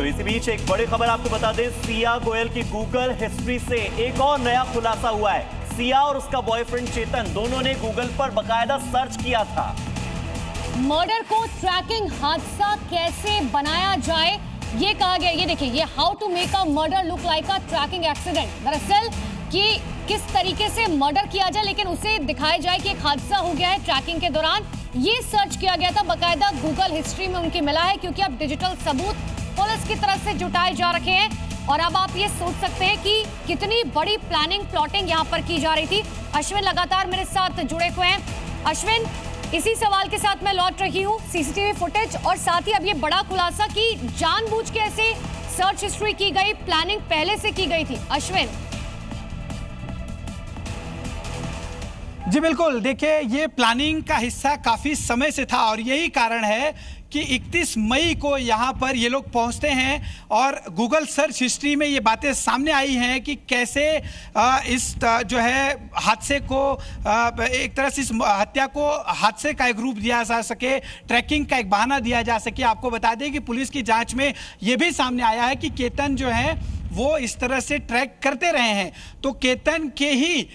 तो इसी बीच एक बड़ी खबर आपको बता दें, सिया गोयल की गूगल हिस्ट्री से एक और नया खुलासा हुआ है। सिया और उसका बॉयफ्रेंड चेतन दोनों ने गूगल पर बकायदा सर्च किया था। मर्डर को ट्रैकिंग हादसा कैसे बनाया जाए ये कहा गया। ये देखिए, ये how to make a murder look like a tracking accident. दरअसल कि किस तरीके से मर्डर किया जाए लेकिन उसे दिखाया जाए कि एक हादसा हो गया है ट्रैकिंग के दौरान। ये सर्च किया गया था, बकायदा गूगल हिस्ट्री में उनकी मिला है, क्योंकि अब डिजिटल सबूत पुलिस की तरफ से जुटाए जा रखे हैं। और अब आप ये सोच सकते हैं कि कितनी बड़ी प्लानिंग प्लॉटिंग यहाँ पर की जा रही थी। अश्विन लगातार मेरे साथ जुड़े हुए हैं। अश्विन, इसी सवाल के साथ मैं लौट रही हूँ, सीसीटीवी फुटेज और साथ ही अब ये बड़ा खुलासा कि जानबूझ के ऐसे सर्च हिस्ट्री की गई, प्लानिंग पहले से की गई थी। अश्विन जी बिल्कुल, देखिए ये प्लानिंग का हिस्सा काफ़ी समय से था और यही कारण है कि 31 मई को यहाँ पर ये लोग पहुँचते हैं और गूगल सर्च हिस्ट्री में ये बातें सामने आई हैं कि कैसे इस जो है हादसे को एक तरह से इस हत्या को हादसे का एक रूप दिया जा सके, ट्रैकिंग का एक बहाना दिया जा सके। आपको बता दें कि पुलिस की जांच में ये भी सामने आया है कि केतन जो है वो इस तरह से ट्रैक करते रहे हैं, तो केतन के ही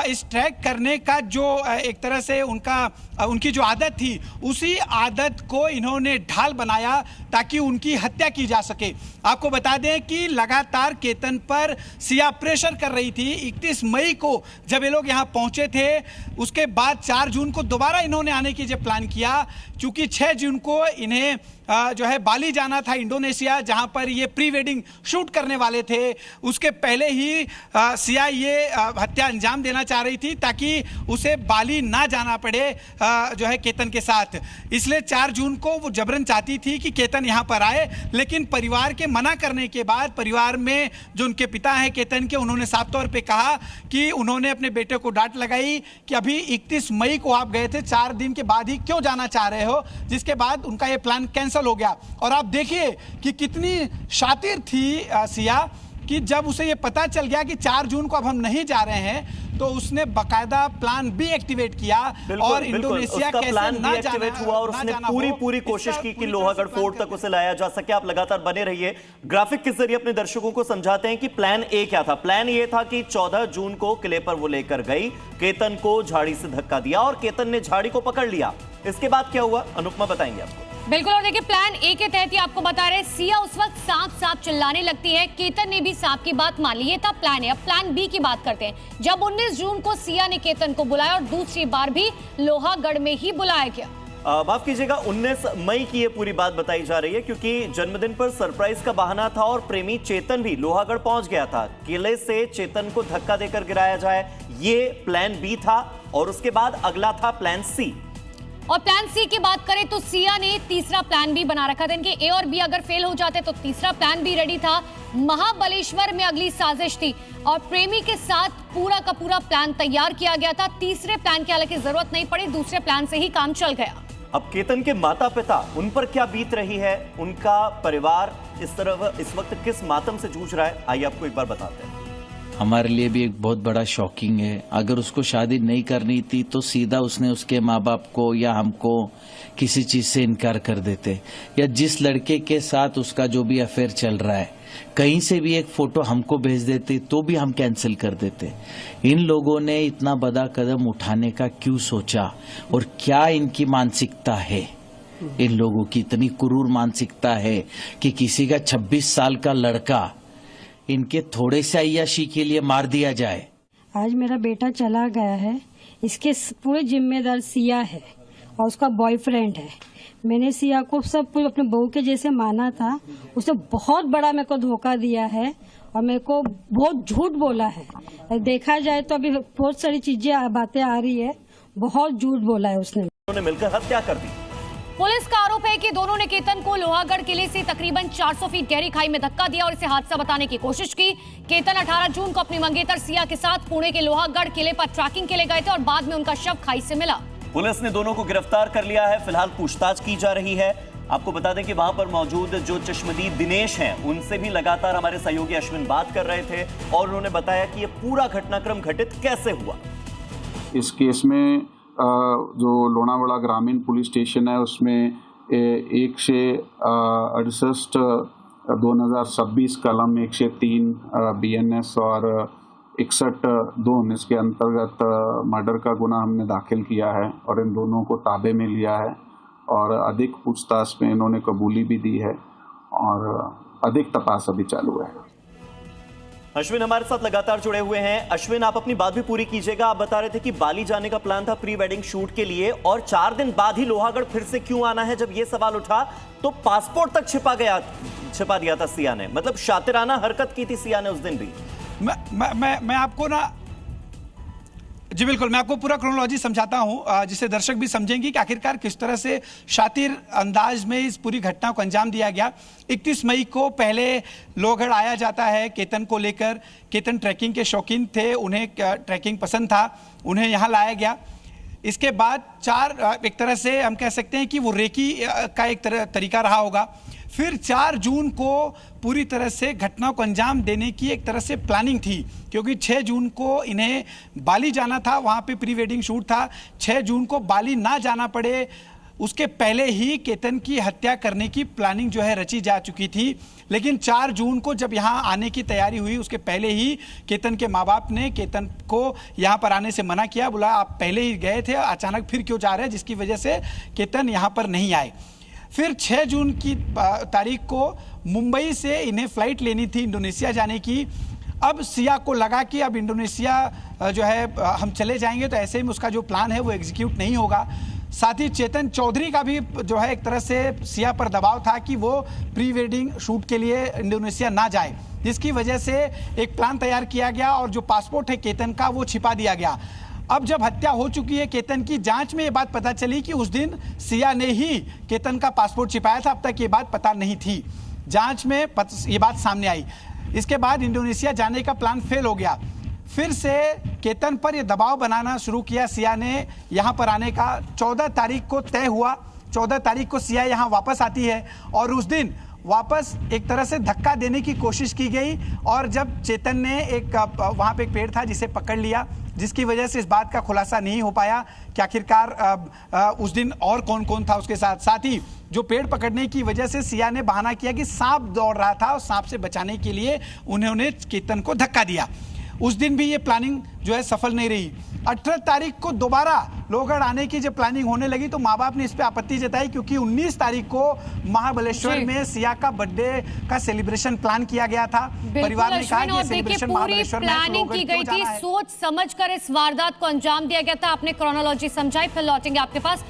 इस ट्रैक करने का जो एक तरह से उनकी जो आदत थी, उसी आदत को इन्होंने ढाल बनाया ताकि उनकी हत्या की जा सके। आपको बता दें कि लगातार केतन पर सिया प्रेशर कर रही थी। 31 मई को जब ये लोग यहाँ पहुंचे थे, उसके बाद 4 जून को दोबारा इन्होंने आने की जब प्लान किया, चूंकि 6 जून को इन्हें जो है बाली जाना था, इंडोनेशिया, जहां पर ये प्री वेडिंग शूट करने वाले थे। उसके पहले ही सिया ये हत्या अंजाम देना चाह रही थी ताकि उसे बाली ना जाना पड़े जो है केतन के साथ। इसलिए 4 जून को वो जबरन चाहती थी कि केतन यहाँ पर आए, लेकिन परिवार के मना करने के बाद परिवार में जो उनके पिता हैं केतन के, उन्होंने साफ तौर पे कहा कि उन्होंने अपने बेटे को डांट लगाई कि अभी 31 मई को आप गए थे, 4 दिन के बाद ही क्यों जाना चाह रहे हो, जिसके बाद उनका ये प्लान कैंसिल हो गया। और आप देखिए कि कितनी शातिर थी सिया कि जब उसे ये पता चल गया कि 4 जून को अब हम नहीं जा रहे हैं, तो उसने बकायदा प्लान भी एक्टिवेट किया और इंडोनेशिया कैसे प्लान भी एक्टिवेट हुआ और उसने पूरी कोशिश की कि लोहागढ़ फोर्ट तक उसे लाया जा सके। आप लगातार बने रहिए, ग्राफिक के जरिए अपने दर्शकों को समझाते हैं कि प्लान ए क्या था। प्लान ये था कि 14 जून को किले पर वो लेकर गई, केतन को झाड़ी से धक्का दिया और केतन ने झाड़ी को पकड़ लिया। इसके बाद क्या हुआ, अनुपमा बताएंगे आपको। बिल्कुल, और देखिए प्लान ए के तहत ही आपको बता रहे, सिया उस वक्त सांप सांप चिल्लाने लगती है, केतन ने भी सांप की बात मान ली। ये था प्लान ए। अब प्लान बी की बात करते हैं। जब 19 जून को सिया ने केतन को बुलाया और दूसरी बार भी लोहागढ़ में ही बुलाया गया। माफ कीजिएगा, 19 मई की ये पूरी बात बताई जा रही है क्योंकि जन्मदिन पर सरप्राइज का बहाना था और प्रेमी चेतन भी लोहागढ़ पहुंच गया था। किले से चेतन को धक्का देकर गिराया जाए, ये प्लान बी था। और उसके बाद अगला था प्लान सी। और प्लान सी की बात करें तो सिया ने तीसरा प्लान भी बना रखा था। इनके ए और बी अगर फेल हो जाते तो तीसरा प्लान भी रेडी था। महाबलेश्वर में अगली साजिश थी और प्रेमी के साथ पूरा का पूरा प्लान तैयार किया गया था। तीसरे प्लान की हालांकि जरूरत नहीं पड़ी, दूसरे प्लान से ही काम चल गया। अब केतन के माता पिता, उन पर क्या बीत रही है, उनका परिवार इस वक्त किस मातम से जूझ रहा है, आइए आपको एक बार बताते हैं। हमारे लिए भी एक बहुत बड़ा शॉकिंग है। अगर उसको शादी नहीं करनी थी तो सीधा उसने उसके माँ बाप को या हमको किसी चीज से इनकार कर देते, या जिस लड़के के साथ उसका जो भी अफेयर चल रहा है कहीं से भी एक फोटो हमको भेज देते तो भी हम कैंसिल कर देते। इन लोगों ने इतना बड़ा कदम उठाने का क्यों सोचा और क्या इनकी मानसिकता है? इन लोगों की इतनी क्रूर मानसिकता है कि किसी का 26 साल का लड़का इनके थोड़े से अय्याशी के लिए मार दिया जाए। आज मेरा बेटा चला गया है, इसके पूरे जिम्मेदार सिया है और उसका बॉयफ्रेंड है। मैंने सिया को सब कुछ अपने बहू के जैसे माना था, उसने बहुत बड़ा मेरे को धोखा दिया है और मेरे को बहुत झूठ बोला है। देखा जाए तो अभी बहुत सारी चीजें बातें आ रही है, बहुत झूठ बोला है उसने। उन्होंने मिलकर हत्या कर दी। पुलिस का आरोप है कि दोनों ने केतन को लोहागढ़ किले से तकरीबन 400 फीट गहरी खाई में धक्का दिया और इसे हादसा बताने की कोशिश की। केतन 18 जून को अपनी मंगेतर सिया के साथ पुणे के लोहागढ़ किले पर ट्रैकिंग के लिए गए थे और बाद में उनका शव खाई से मिला। पुलिस ने दोनों को गिरफ्तार कर लिया है, फिलहाल पूछताछ की जा रही है। आपको बता दें कि वहां पर मौजूद जो चश्मदीद दिनेश हैं, उनसे भी लगातार हमारे सहयोगी अश्विन बात कर रहे थे और उन्होंने बताया कि ये पूरा घटनाक्रम घटित कैसे हुआ। इस केस में जो लोनावाड़ा ग्रामीण पुलिस स्टेशन है उसमें 1 से 68 2026 कलम 103 BNS और 61(2)19 के अंतर्गत मर्डर का गुनाह हमने दाखिल किया है और इन दोनों को ताबे में लिया है और अधिक पूछताछ में इन्होंने कबूली भी दी है और अधिक तपास अभी चालू है। अश्विन हमारे साथ लगातार जुड़े हुए हैं। अश्विन, आप अपनी बात भी पूरी कीजिएगा। आप बता रहे थे कि बाली जाने का प्लान था प्री वेडिंग शूट के लिए और 4 दिन बाद ही लोहागढ़ फिर से क्यों आना है? जब यह सवाल उठा तो पासपोर्ट तक छिपा दिया था सिया ने, मतलब शातिराना हरकत की थी सिया ने उस दिन भी। मैं आपको ना जी बिल्कुल, मैं आपको पूरा क्रोनोलॉजी समझाता हूं जिससे दर्शक भी समझेंगे कि आखिरकार किस तरह से शातिर अंदाज में इस पूरी घटना को अंजाम दिया गया। 31 मई को पहले लोहगढ़ आया जाता है केतन को लेकर। केतन ट्रैकिंग के शौकीन थे, उन्हें ट्रैकिंग पसंद था, उन्हें यहाँ लाया गया। इसके बाद एक तरह से हम कह सकते हैं कि वो रेकी का एक तरीका रहा होगा। फिर 4 जून को पूरी तरह से घटना को अंजाम देने की एक तरह से प्लानिंग थी, क्योंकि 6 जून को इन्हें बाली जाना था, वहाँ पे प्री वेडिंग शूट था। 6 जून को बाली ना जाना पड़े उसके पहले ही केतन की हत्या करने की प्लानिंग जो है रची जा चुकी थी। लेकिन 4 जून को जब यहाँ आने की तैयारी हुई उसके पहले ही केतन के माँ बाप ने केतन को यहाँ पर आने से मना किया। बोला आप पहले ही गए थे, अचानक फिर क्यों जा रहे हैं, जिसकी वजह से केतन यहाँ पर नहीं आए। फिर 6 जून की तारीख को मुंबई से इन्हें फ्लाइट लेनी थी इंडोनेशिया जाने की। अब सिया को लगा कि अब इंडोनेशिया जो है हम चले जाएंगे तो ऐसे में उसका जो प्लान है वो एग्जीक्यूट नहीं होगा। साथ ही चेतन चौधरी का भी जो है एक तरह से सिया पर दबाव था कि वो प्री वेडिंग शूट के लिए इंडोनेशिया ना जाए, जिसकी वजह से एक प्लान तैयार किया गया और जो पासपोर्ट है केतन का वो छिपा दिया गया। अब जब हत्या हो चुकी है केतन की, जांच में ये बात पता चली कि उस दिन सिया ने ही केतन का पासपोर्ट छिपाया था। अब तक ये बात पता नहीं थी, जांच में ये बात सामने आई। इसके बाद इंडोनेशिया जाने का प्लान फेल हो गया। फिर से केतन पर ये दबाव बनाना शुरू किया सिया ने यहाँ पर आने का। 14 तारीख को तय हुआ, 14 तारीख को सिया यहाँ वापस आती है और उस दिन वापस एक तरह से धक्का देने की कोशिश की गई। और जब चेतन ने वहाँ पे एक पेड़ था जिसे पकड़ लिया, जिसकी वजह से इस बात का खुलासा नहीं हो पाया कि आखिरकार उस दिन और कौन कौन था उसके साथ। साथ ही जो पेड़ पकड़ने की वजह से सिया ने बहाना किया कि सांप दौड़ रहा था और सांप से बचाने के लिए उन्होंने केतन को धक्का दिया। उस दिन भी ये प्लानिंग जो है सफल नहीं रही। 18 तारीख को दोबारा लोहगढ़ आने की जब प्लानिंग होने लगी तो माँ बाप ने इस पे आपत्ति जताई, क्योंकि 19 तारीख को महाबलेश्वर में सिया का बर्थडे का सेलिब्रेशन प्लान किया गया था। परिवार ने कहा कि ये सेलिब्रेशन महाबलेश्वर में प्लानिंग की गई थी, सोच समझकर इस वारदात को अंजाम दिया गया था। आपने क्रोनोलॉजी समझाई, फिर लौटेंगे आपके पास।